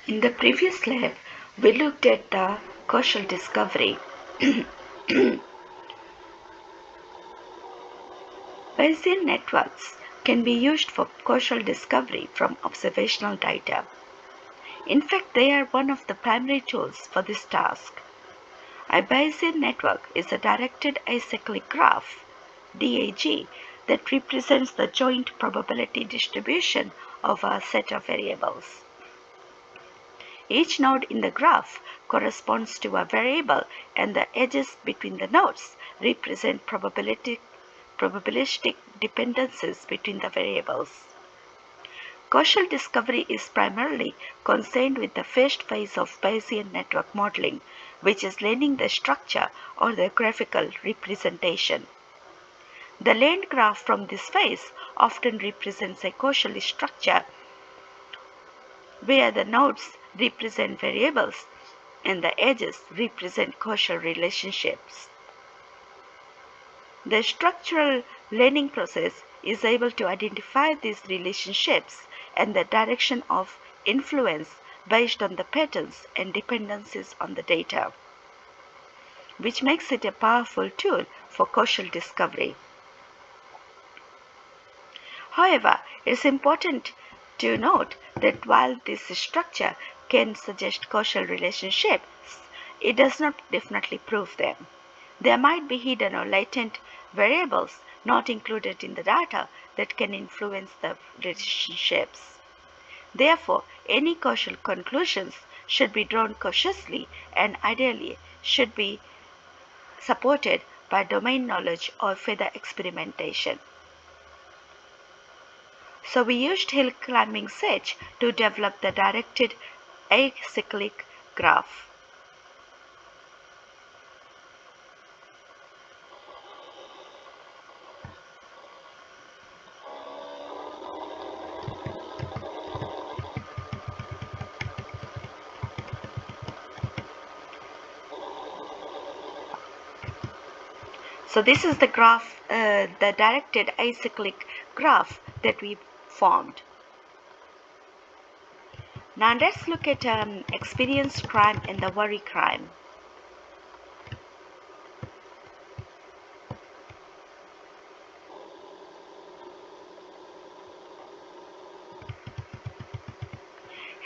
In the previous lab, we looked at the causal discovery. Bayesian networks can be used for causal discovery from observational data. In fact, they are one of the primary tools for this task. A Bayesian network is a directed acyclic graph, DAG, that represents the joint probability distribution of a set of variables. Each node in the graph corresponds to a variable, and the edges between the nodes represent probabilistic dependencies between the variables. Causal discovery is primarily concerned with the first phase of Bayesian network modeling, which is learning the structure or the graphical representation. The learned graph from this phase often represents a causal structure where the nodes represent variables and the edges represent causal relationships. The structural learning process is able to identify these relationships and the direction of influence based on the patterns and dependencies on the data, which makes it a powerful tool for causal discovery. However, it's important to note that while this structure can suggest causal relationships, it does not definitely prove them. There might be hidden or latent variables not included in the data that can influence the relationships. Therefore, any causal conclusions should be drawn cautiously and ideally should be supported by domain knowledge or further experimentation. So we used hill climbing search to develop the directed acyclic graph. So this is the graph, the directed acyclic graph that we formed. Now let's look at experience crime and the worry crime.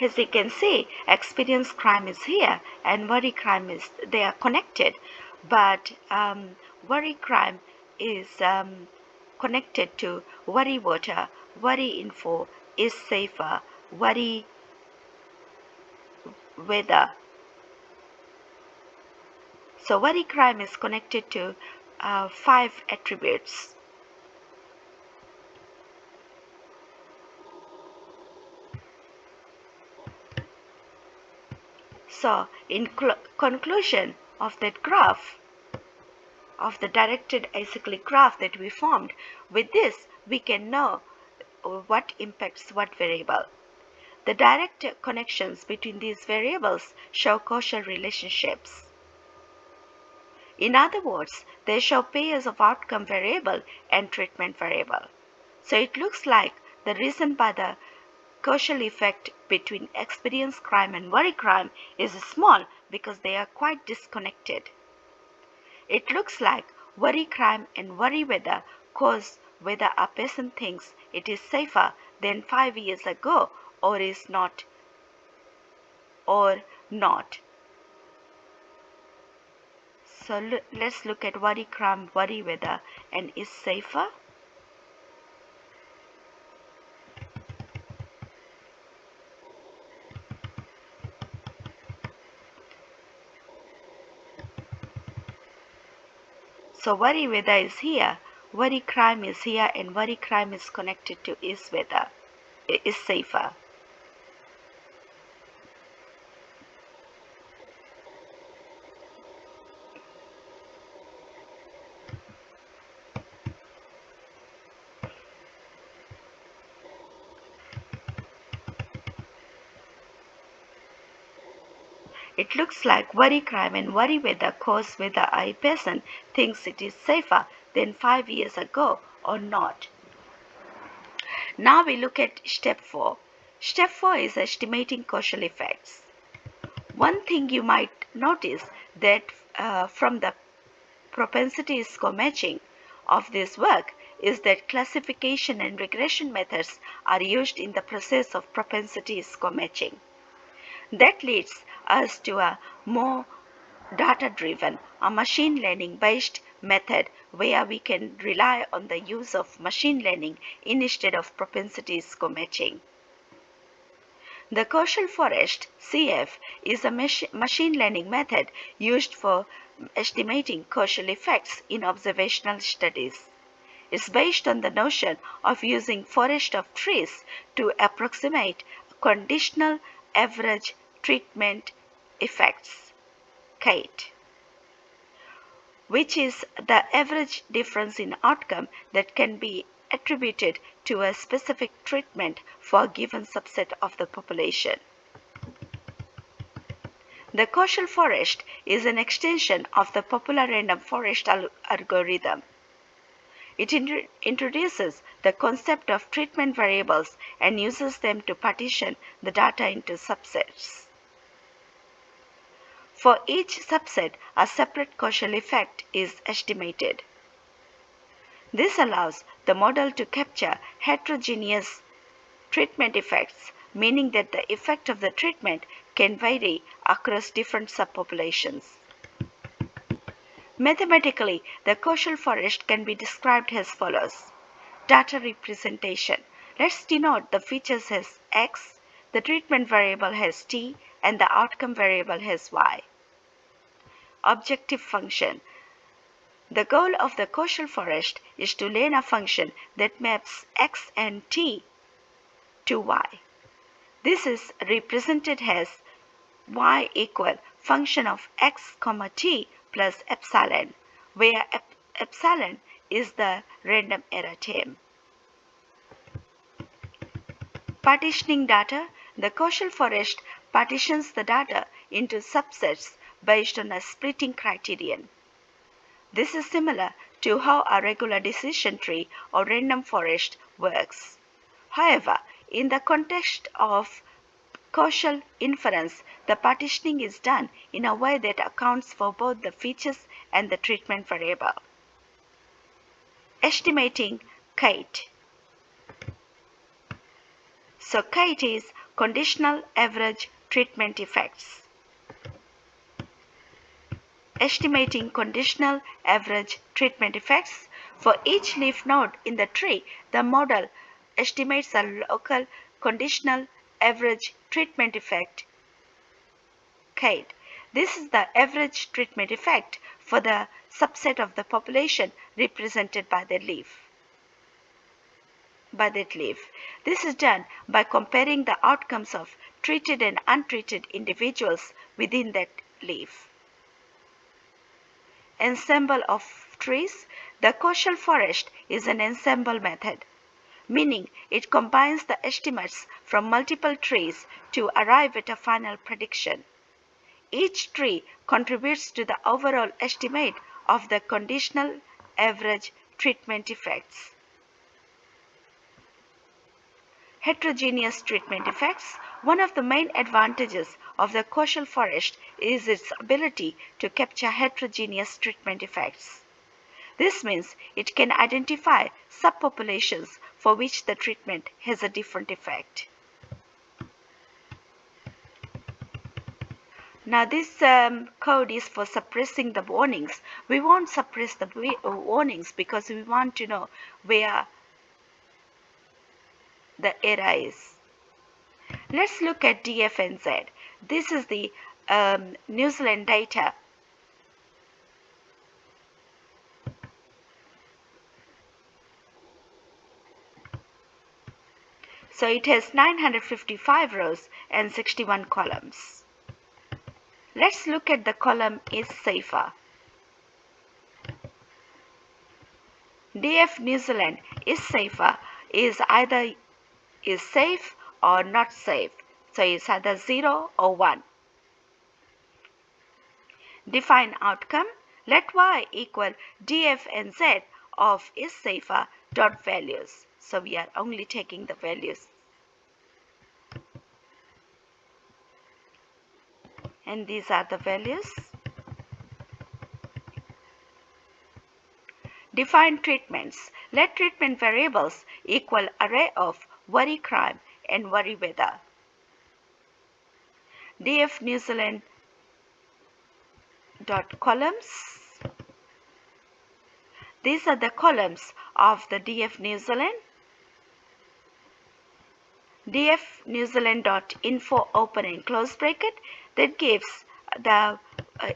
As you can see, experience crime is here and worry crime is, they are connected, but worry crime is connected to worry water, worry info is safer, worry weather. So worry crime is connected to 5 attributes. So in conclusion of that graph, of the directed acyclic graph that we formed, with this we can know what impacts what variable. The direct connections between these variables show causal relationships. In other words, they show pairs of outcome variable and treatment variable. So it looks like the reason by the causal effect between experience crime and worry crime is small because they are quite disconnected. It looks like worry crime and worry weather cause whether a person thinks it is safer than 5 years ago or is not or not. So let's look at worry crime, worry weather, and is safer. So worry weather is here, worry crime is here, and worry crime is connected to is weather, is safer. It looks like worry crime and worry weather cause whether a person thinks it is safer than 5 years ago or not. Now we look at step 4. Step 4 is estimating causal effects. One thing you might notice that from the propensity score matching of this work is that classification and regression methods are used in the process of propensity score matching. That leads us to a more data-driven or machine learning-based method where we can rely on the use of machine learning instead of propensity score matching. The causal forest (CF) is a machine learning method used for estimating causal effects in observational studies. It's based on the notion of using forest of trees to approximate conditional average treatment effects, CATE, which is the average difference in outcome that can be attributed to a specific treatment for a given subset of the population. The causal forest is an extension of the popular random forest algorithm. It introduces the concept of treatment variables and uses them to partition the data into subsets. For each subset, a separate causal effect is estimated. This allows the model to capture heterogeneous treatment effects, meaning that the effect of the treatment can vary across different subpopulations. Mathematically, the causal forest can be described as follows. Data representation. Let's denote the features as x, the treatment variable has t, and the outcome variable has y. Objective function. The goal of the causal forest is to learn a function that maps x and t to y. This is represented as y equal function of x, t plus epsilon, where epsilon is the random error term. Partitioning data. The causal forest partitions the data into subsets based on a splitting criterion. This is similar to how a regular decision tree or random forest works. However, in the context of causal inference, the partitioning is done in a way that accounts for both the features and the treatment variable. Estimating CATE. So CATE is conditional average treatment effects. Estimating conditional average treatment effects. For each leaf node in the tree, the model estimates a local conditional average treatment effect, CATE. This is the average treatment effect for the subset of the population represented by that leaf. This is done by comparing the outcomes of treated and untreated individuals within that leaf. Ensemble of trees. The causal forest is an ensemble method, meaning it combines the estimates from multiple trees to arrive at a final prediction. Each tree contributes to the overall estimate of the conditional average treatment effects. Heterogeneous treatment effects. One of the main advantages of the causal forest is its ability to capture heterogeneous treatment effects. This means it can identify subpopulations for which the treatment has a different effect. Now this code is for suppressing the warnings. We won't suppress the warnings because we want to know where the error is. Let's look at DFNZ. This is the New Zealand data. So it has 955 rows and 61 columns. Let's look at the column is safer. DF New Zealand is safer is either is safe or not safe. So it's either 0 or 1. Define outcome. Let y equal df and z of is safer dot values. So we are only taking the values. and these are the values. Define treatments. Let treatment variables equal array of worry crime and worry weather. DF New Zealand dot columns. These are the columns of the DF New Zealand. DF New Zealand dot info open and close bracket that gives the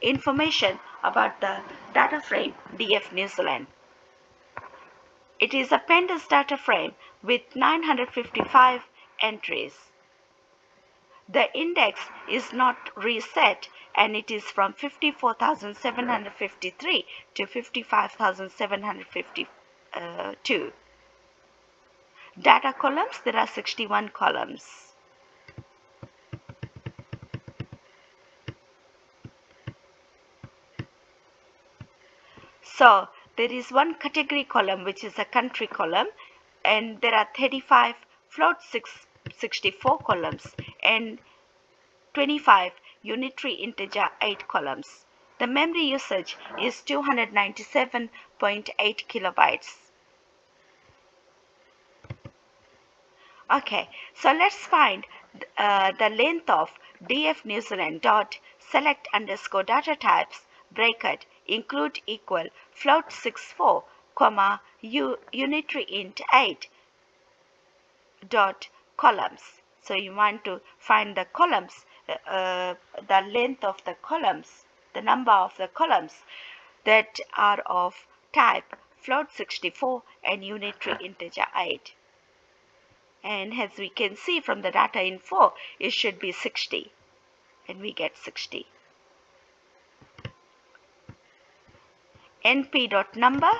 information about the data frame DF New Zealand. It is a pandas data frame with 955 entries. The index is not reset and it is from 54,753 to 55,752. Data columns, there are 61 columns. So there is one category column which is a country column, and there are 35 float 64 columns and 25 unitary integer 8 columns. The memory usage is 297.8 kilobytes. Okay, so let's find the length of DF New Zealand dot select underscore data types bracket include equal float 64 comma unitary int 8 dot columns. So you want to find the columns, the length of the columns, the number of the columns that are of type float 64 and unitary integer 8. And as we can see from the data info, it should be 60, and we get 60. np.number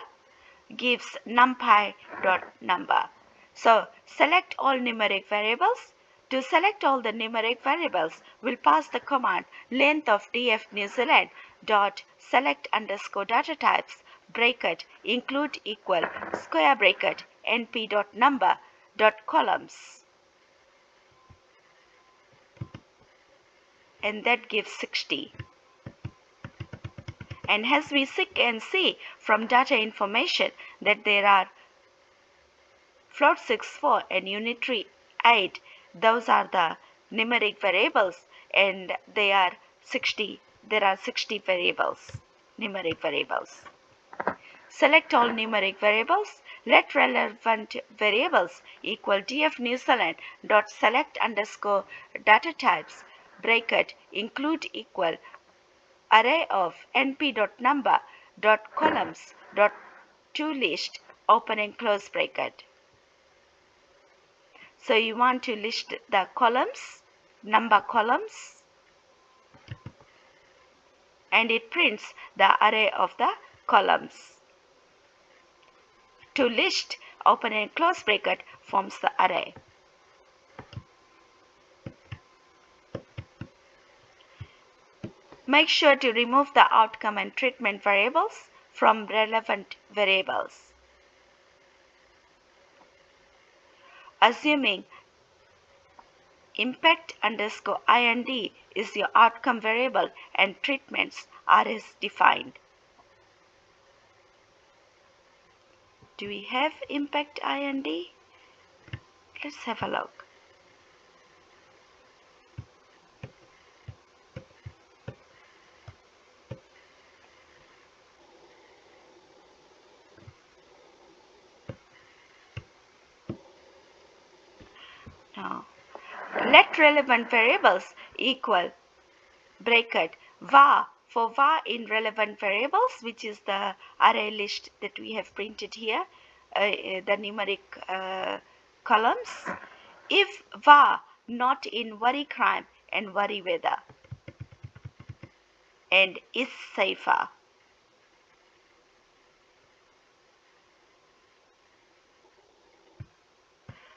gives numpy.number. So select all numeric variables. To select all the numeric variables, we'll pass the command length of DF New Zealand dot select underscore data types bracket include equal square bracket np.number dot columns, and that gives 60. And as we can see from data information that there are float 64 and unitary 8, those are the numeric variables, and they are 60. There are 60 variables, numeric variables. Select all numeric variables. Let relevant variables equal DF New Zealand dot select underscore data types bracket include equal array of np.number dot columns dot to list open and close bracket. So you want to list the columns, number columns, and it prints the array of the columns. To list open and close bracket forms the array. Make sure to remove the outcome and treatment variables from relevant variables. Assuming impact underscore ind is your outcome variable and treatments are as defined. Do we have impact ind? Let's have a look. No. Let relevant variables equal bracket var for var in relevant variables, which is the array list that we have printed here, the numeric columns. If var not in worry crime and worry weather and is safer.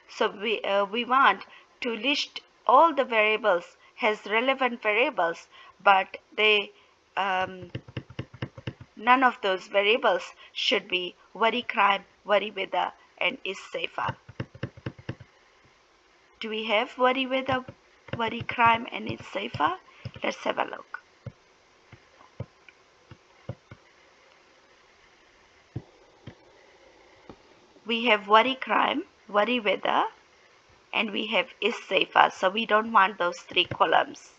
So we want to list all the variables as relevant variables, but they none of those variables should be worry crime, worry weather, and is safer. Do we have worry weather, worry crime, and is safer? Let's have a look. We have worry crime, worry weather, and we have is safer. So we don't want those three columns.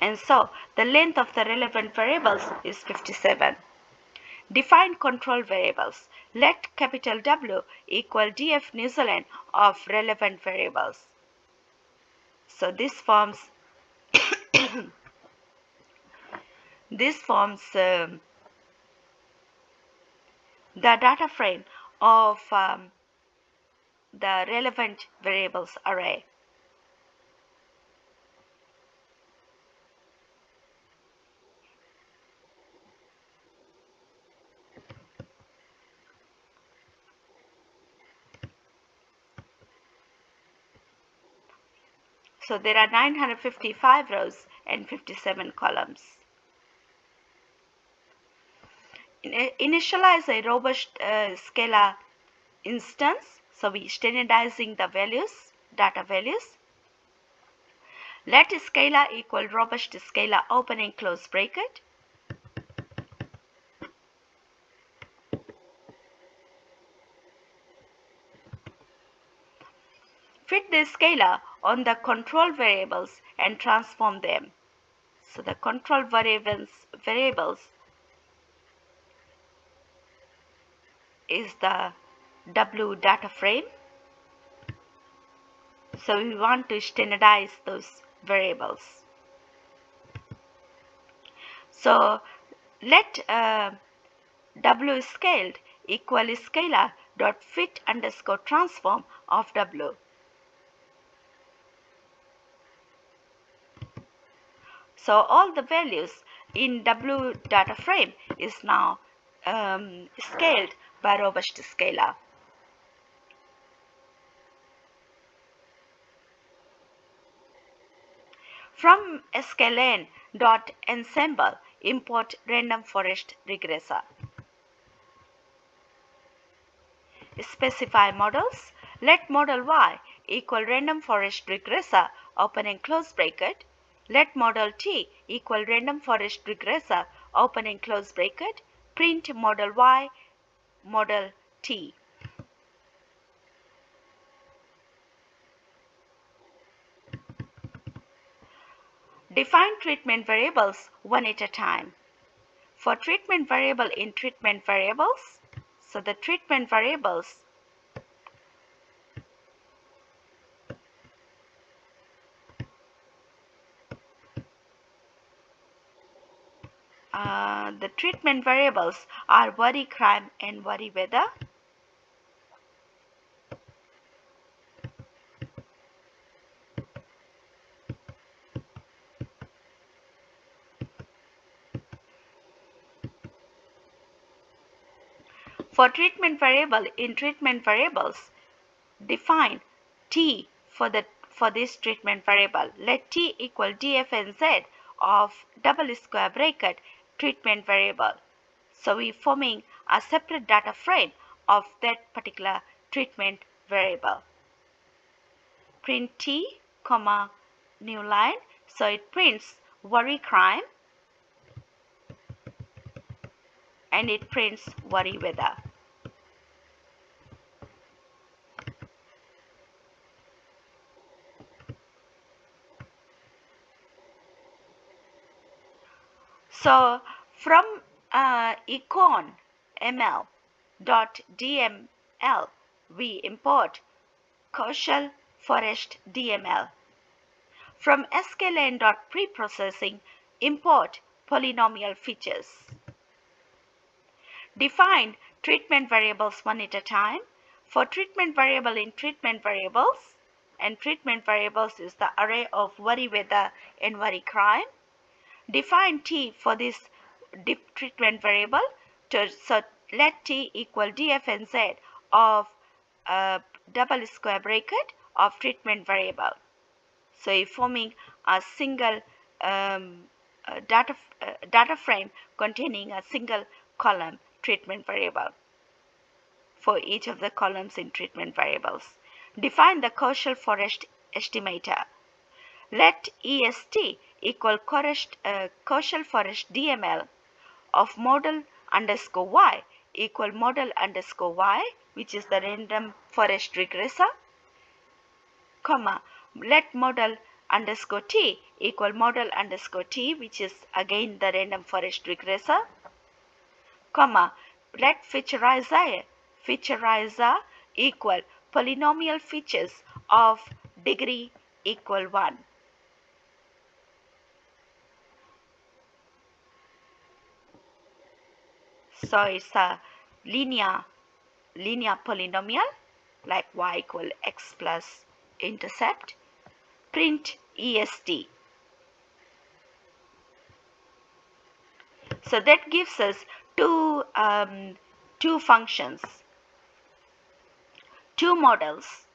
And so the length of the relevant variables is 57. Define control variables. Let capital W equal df New Zealand of relevant variables. So this forms the data frame of the relevant variables array. So there are 955 rows and 57 columns. Initialize a robust scalar instance. So we standardizing the values, data values. Let scalar equal robust scalar open and close bracket. Fit the scalar on the control variables and transform them. So the control variables is the W data frame. So we want to standardize those variables. So let W scaled equal scalar dot fit underscore transform of W. So all the values in W data frame is now scaled by robust scalar. From sklearn.ensemble, import random forest regressor. Specify models. Let model Y equal random forest regressor, open and close bracket. Let model T equal random forest regressor, open and close bracket. Print model Y, model T. Define treatment variables one at a time. For treatment variable in treatment variables, so the treatment variables are worry crime and worry weather. For treatment variable in treatment variables, define T for this treatment variable. Let T equal df and z of double square bracket treatment variable. So we forming a separate data frame of that particular treatment variable. Print T, comma, new line. So it prints worry crime and it prints worry weather. So from econ ml.dml, we import causal forest DML. From sklearn.preprocessing, import polynomial features. Define treatment variables one at a time. For treatment variable in treatment variables, and treatment variables is the array of worry weather and worry crime. Define T for this treatment variable. So let T equal df and z of double square bracket of treatment variable. So if forming a single data frame containing a single column treatment variable. for each of the columns in treatment variables. Define the causal forest estimator. Let EST equal causal forest DML of model underscore Y equal model underscore Y, which is the random forest regressor, comma, let model underscore T equal model underscore T, which is again the random forest regressor, comma, let featureizer equal polynomial features of degree equal 1. So it's a linear polynomial like y equal x plus intercept. Print EST. So that gives us two functions, two models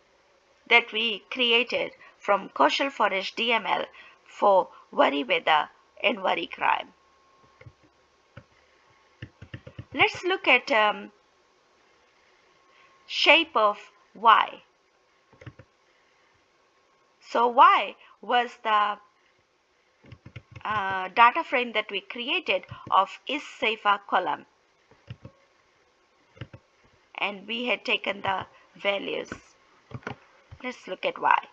that we created from causal forest DML for worry weather and worry crime. Let's look at shape of Y. So Y was the data frame that we created of is safer column, and we had taken the values. Let's look at Y.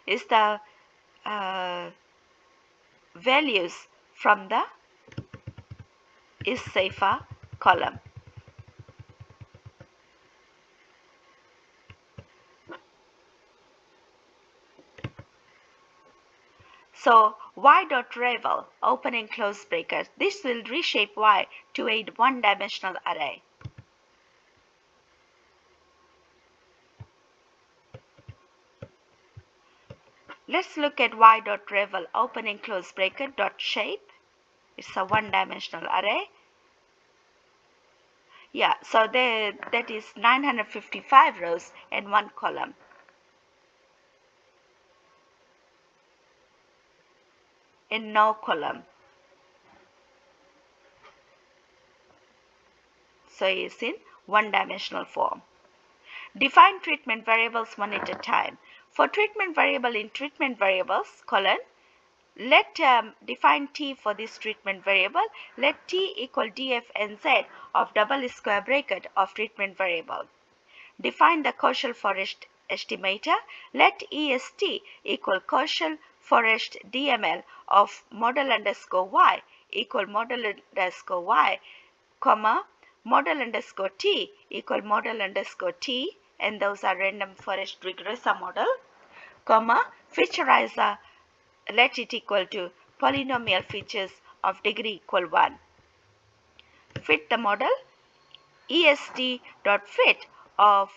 Is the values from the is safer column. So y.ravel, open and close brackets, this will reshape Y to a one-dimensional array. Let's look at y.ravel, open and close bracket, dot shape. It's a one-dimensional array. Yeah, so that is 955 rows and 1 column. In no column. So it's in one-dimensional form. Define treatment variables one at a time. For treatment variable in treatment variables, colon, let define T for this treatment variable. Let T equal df and z of double square bracket of treatment variable. Define the causal forest estimator. Let EST equal causal forest DML of model underscore Y equal model underscore Y, comma, model underscore T equal model underscore T, and those are random forest regressor model, comma, featureizer, let it equal to polynomial features of degree equal 1. Fit the model. EST dot fit of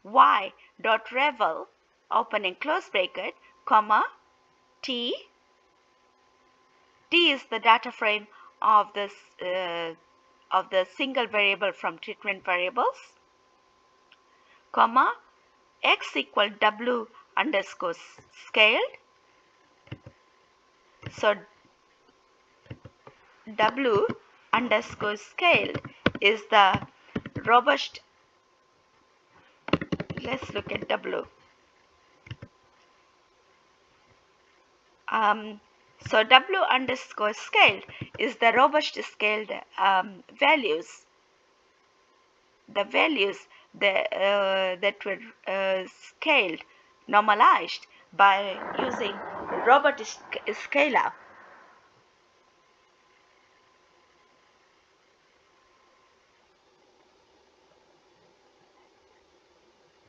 y dot revel, open and close bracket, comma, T is the data frame of this of the single variable from treatment variables, comma, x equal w underscore scaled. So w underscore scaled is the robust. Let's look at w. So w underscore scaled is the robust scaled values. The values that were scaled, normalized by using robust scalar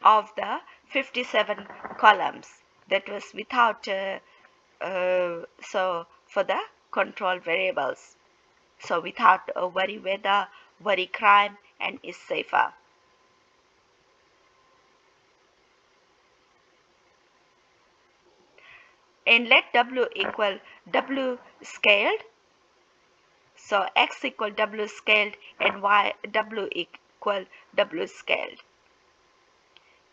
of the 57 columns. That was without so for the control variables, so without worry weather, worry crime, and is safer. And let w equal w scaled, so x equal w scaled and y w equal w scaled.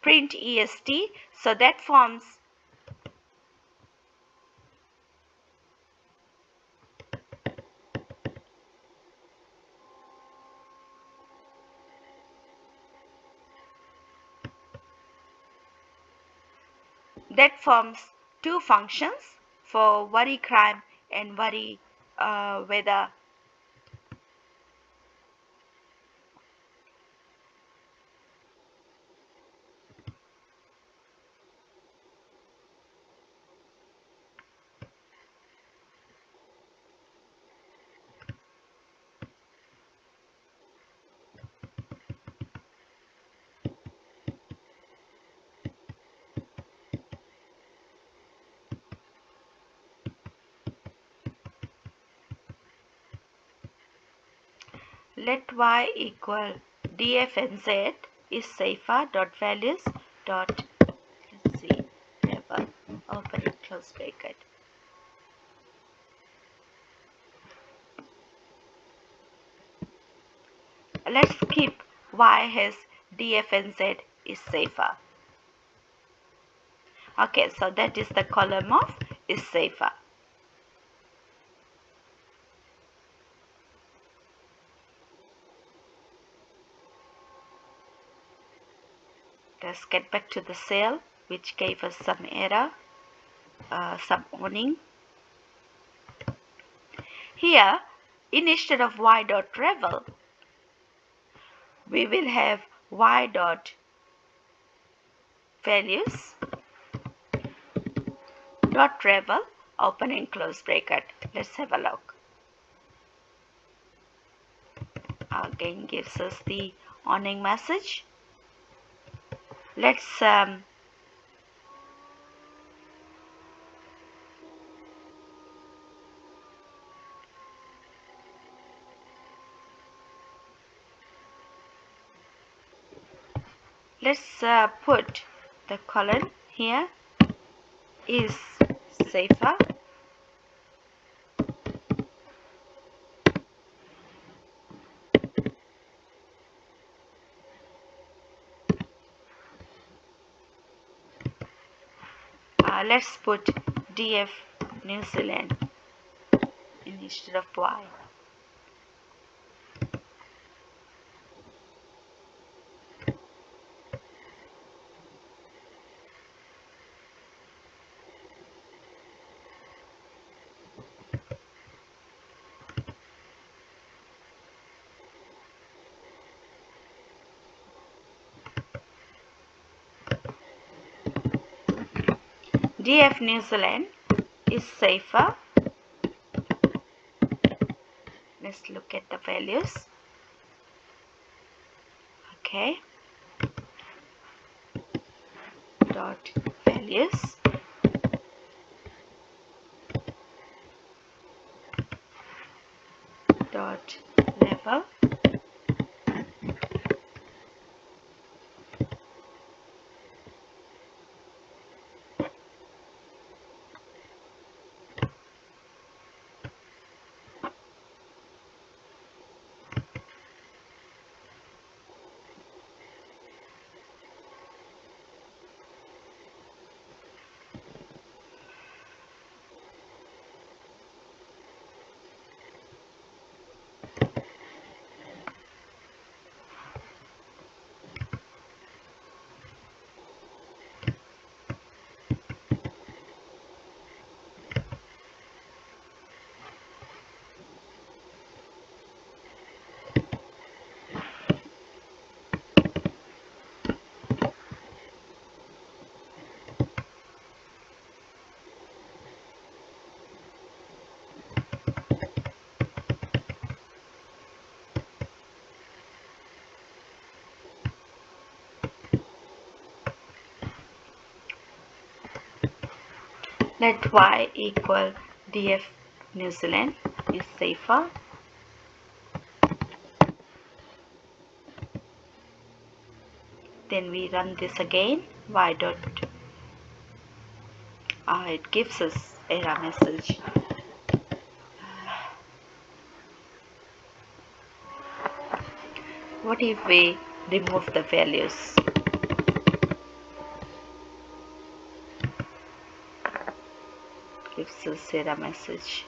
Print EST, so that forms that forms two functions for worry crime and worry weather. Let y equal df and z is safer dot values dot, let's see, level, open and close bracket. Let's keep y has df and z is safer. Okay, so that is the column of is safer. Let's get back to the cell which gave us some error, some warning. Here, instead of y dot travel, we will have y dot values dot travel, open and close bracket. Let's have a look. Again gives us the warning message. Let's put the colon here is safer. Let's put DF New Zealand instead of Y. DF New Zealand is safer. Let's look at the values. Okay. Dot values. Dot level. Let Y equal DF New Zealand is safer. Then we run this again. Y dot. It gives us error message. What if we remove the values? Gives us error message.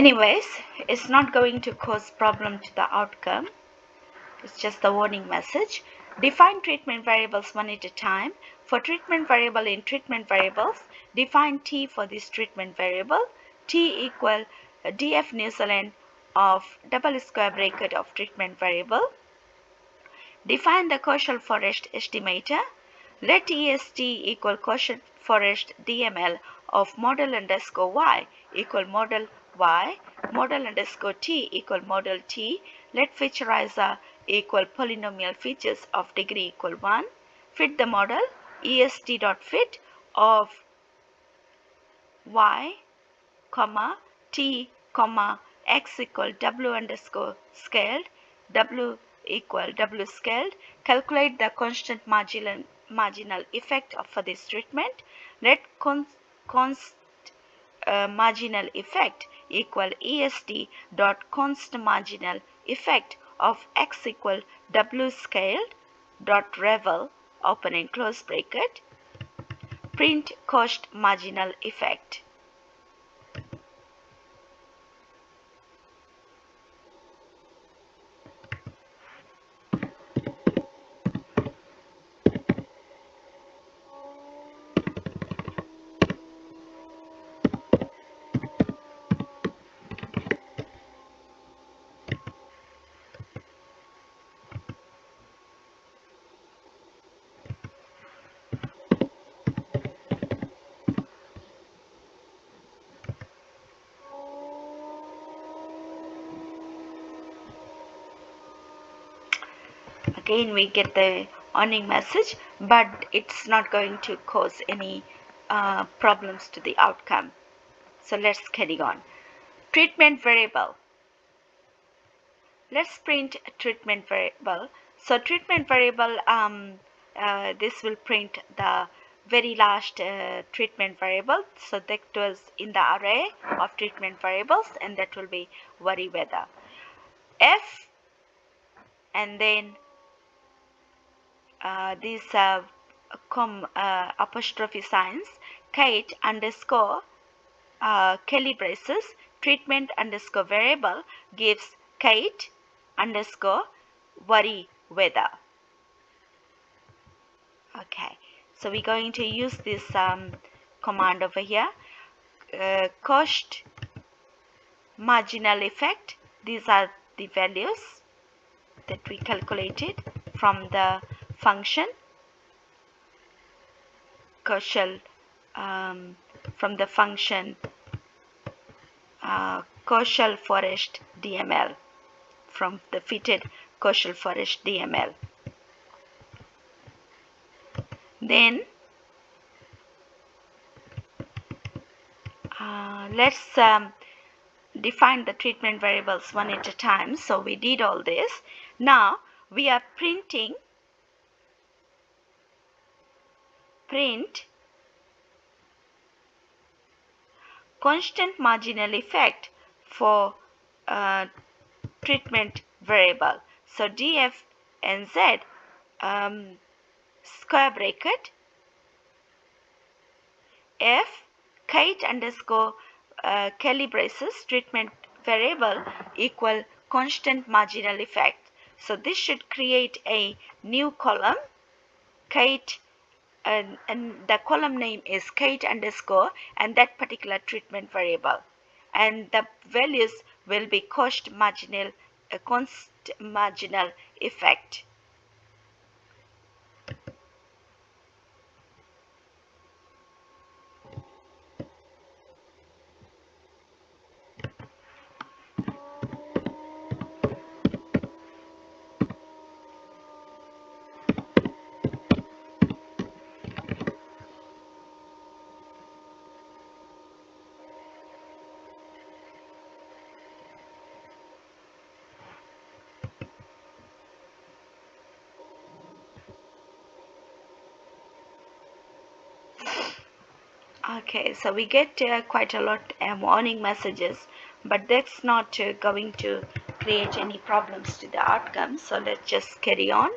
Anyways, it's not going to cause problem to the outcome. It's just the warning message. Define treatment variables one at a time. For treatment variable in treatment variables, define T for this treatment variable. T equal df New Zealand of double square bracket of treatment variable. Define the causal forest estimator. Let EST equal causal forest DML of model underscore Y equal model Y, model underscore T equal model T. Let featureizer equal polynomial features of degree equal 1. Fit the model est.fit of Y, comma, T, comma, X equal W underscore scaled, W equal W scaled. Calculate the constant marginal effect for this treatment. Let const marginal effect equal est dot const marginal effect of X equal W scaled dot revel open and close bracket. Print cost marginal effect. Again we get the warning message, but it's not going to cause any problems to the outcome. So let's carry on. Treatment variable. Let's print a treatment variable. So treatment variable, this will print the very last treatment variable. So that was in the array of treatment variables, and that will be worry weather. F, and then these apostrophe signs, Kate underscore Kelly braces, treatment underscore variable gives Kate underscore worry weather. Okay, so we're going to use this command over here. Cost marginal effect, these are the values that we calculated from the function causal, from the function causal forest DML, from the fitted causal forest DML. Then let's define the treatment variables one at a time. So we did all this. Now we are printing constant marginal effect for treatment variable. So df and z square bracket f Kate underscore Kelly braces treatment variable equal constant marginal effect. So this should create a new column, Kate, and the column name is Kate underscore and that particular treatment variable, and the values will be cost marginal, constant marginal effect. Okay, so we get quite a lot warning messages, but that's not going to create any problems to the outcome. So let's just carry on.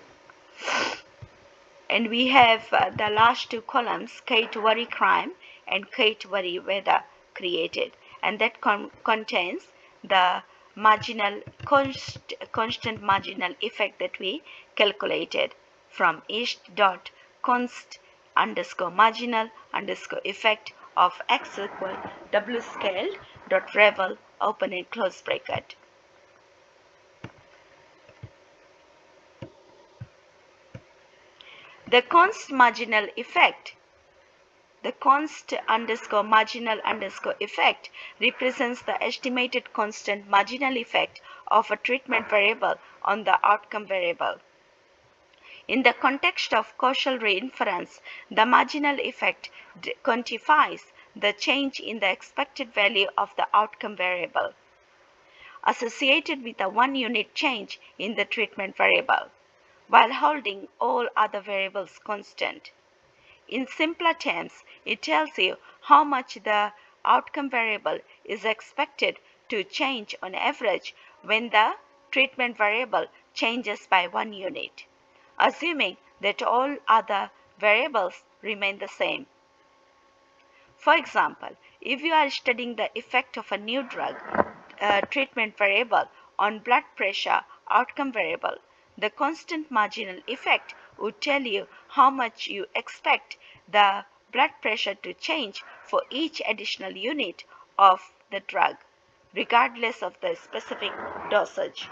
And we have the last two columns, Kate worry crime and Kate worry weather created, and that contains the constant marginal effect that we calculated from each dot const underscore marginal underscore effect of x equal w scaled dot revel open and close bracket. The const marginal effect The const underscore marginal underscore effect represents the estimated constant marginal effect of a treatment variable on the outcome variable. In the context of causal reinference, the marginal effect quantifies the change in the expected value of the outcome variable associated with a 1-unit change in the treatment variable, while holding all other variables constant. In simpler terms, it tells you how much the outcome variable is expected to change on average when the treatment variable changes by 1 unit, assuming that all other variables remain the same. For example, if you are studying the effect of a new drug treatment variable on blood pressure outcome variable, the constant marginal effect would tell you how much you expect the blood pressure to change for each additional unit of the drug, regardless of the specific dosage.